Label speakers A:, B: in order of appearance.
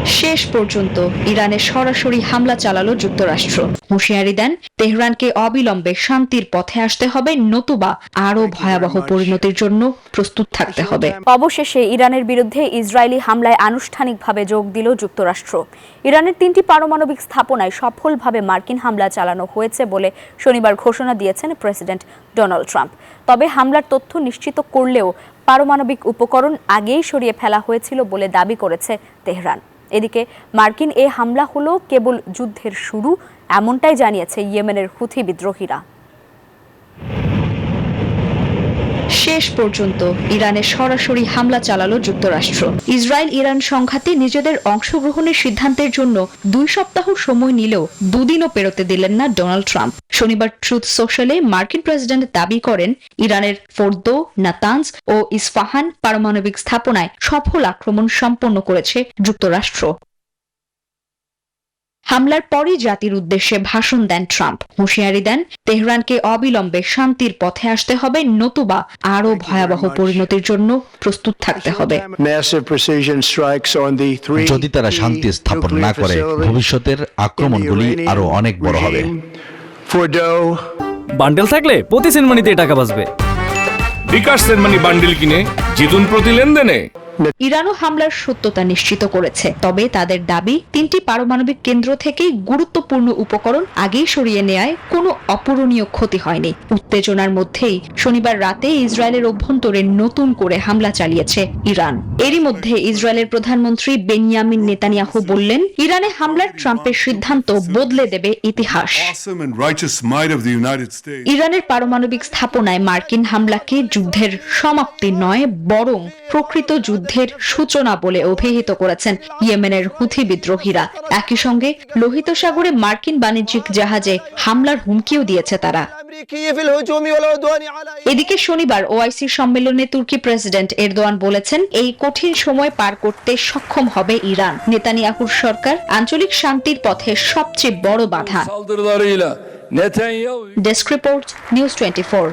A: শেষ পর্যন্ত ইরানে সরাসরি হামলা চালালো যুক্তরাষ্ট্র। হুঁশিয়ারি দেন তেহরানকে অবিলম্বে শান্তির পথে আসতে হবে, নতুবা আরও ভয়াবহ পরিণতির জন্য প্রস্তুত থাকতে হবে।
B: অবশেষে ইরানের বিরুদ্ধে ইসরায়েলি হামলায় আনুষ্ঠানিকভাবে যোগ দিল যুক্তরাষ্ট্র। ইরানের 3টি পারমাণবিক স্থাপনায় সফলভাবে মার্কিন হামলা চালানো হয়েছে বলে শনিবার ঘোষণা দিয়েছেন প্রেসিডেন্ট ডোনাল্ড ট্রাম্প। তবে হামলার তথ্য নিশ্চিত করলেও পারমাণবিক উপকরণ আগেই সরিয়ে ফেলা হয়েছিল বলে দাবি করেছে তেহরান। এদিকে মার্কিন এ হামলা হলো কেবল যুদ্ধের শুরু, এমনটাই জানিয়েছে ইয়েমেনের হুথি বিদ্রোহীরা।
A: শেষ পর্যন্ত ইরানে সরাসরি হামলা চালালো যুক্তরাষ্ট্র। ইসরায়েল ইরান সংঘাতে নিজেদের অংশগ্রহণের সিদ্ধান্তের জন্য 2 সপ্তাহ সময় নিলেও দুদিনও পেরোতে দিলেন না ডোনাল্ড ট্রাম্প। শনিবার ট্রুথ সোশ্যালে মার্কিন প্রেসিডেন্ট দাবি করেন ইরানের ফোর্দো, নাতানজ ও ইস্পাহান পারমাণবিক স্থাপনায় সফল আক্রমণ সম্পন্ন করেছে যুক্তরাষ্ট্র। হামলার পরই জাতির উদ্দেশ্যে ভাষণ দেন ট্রাম্প। হুঁশিয়ারি দেন তেহরানকে অবিলম্বে শান্তির পথে আসতে হবে, নতুবা আরও ভয়াবহ পরিণতির জন্য প্রস্তুত থাকতে হবে।
C: যদি তারা শান্তি স্থাপন না করে, ভবিষ্যতের আক্রমণগুলি আরো অনেক বড় হবে।
D: বান্ডেল থাকলে প্রতি সেনমানিতে টাকা বাঁচবে।
E: বিকাশ সেনমানি বান্ডেল কিনে জিতুন প্রতি লেনদেনে।
A: ইরানও হামলার সত্যতা নিশ্চিত করেছে, তবে তাদের দাবি 3টি পারমাণবিক কেন্দ্র থেকেই গুরুত্বপূর্ণ উপকরণ আগেই সরিয়ে নেয়ায় কোনো অপূরণীয় ক্ষতি হয়নি। উত্তেজনার মধ্যেই শনিবার রাতে ইসরায়েলের অভ্যন্তরে নতুন করে হামলা চালিয়েছে ইরান। এরই মধ্যে ইসরায়েলের প্রধানমন্ত্রী বেনিয়ামিন নেতানিয়াহু বললেন, ইরানে হামলার ট্রাম্পের সিদ্ধান্ত বদলে দেবে ইতিহাস। ইরানের পারমাণবিক স্থাপনায় মার্কিন হামলাকে যুদ্ধের সমাপ্তি নয়, বরং প্রকৃত যুদ্ধের সূচনা বলে অভিহিত করেছেন ইয়েমেনের হুথি বিদ্রোহীরা। একই সঙ্গে লোহিত সাগরে মার্কিন বাণিজ্যিক জাহাজে হামলার হুমকিও দিয়েছে তারা। এদিকে শনিবার ওআইসি সম্মেলনে তুর্কি প্রেসিডেন্ট এরদোয়ান বলেছেন, এই কঠিন সময় পার করতে সক্ষম হবে ইরান। নেতানিয়াহুর সরকার আঞ্চলিক শান্তির পথে সবচেয়ে বড় বাধা। Desk report, news 24।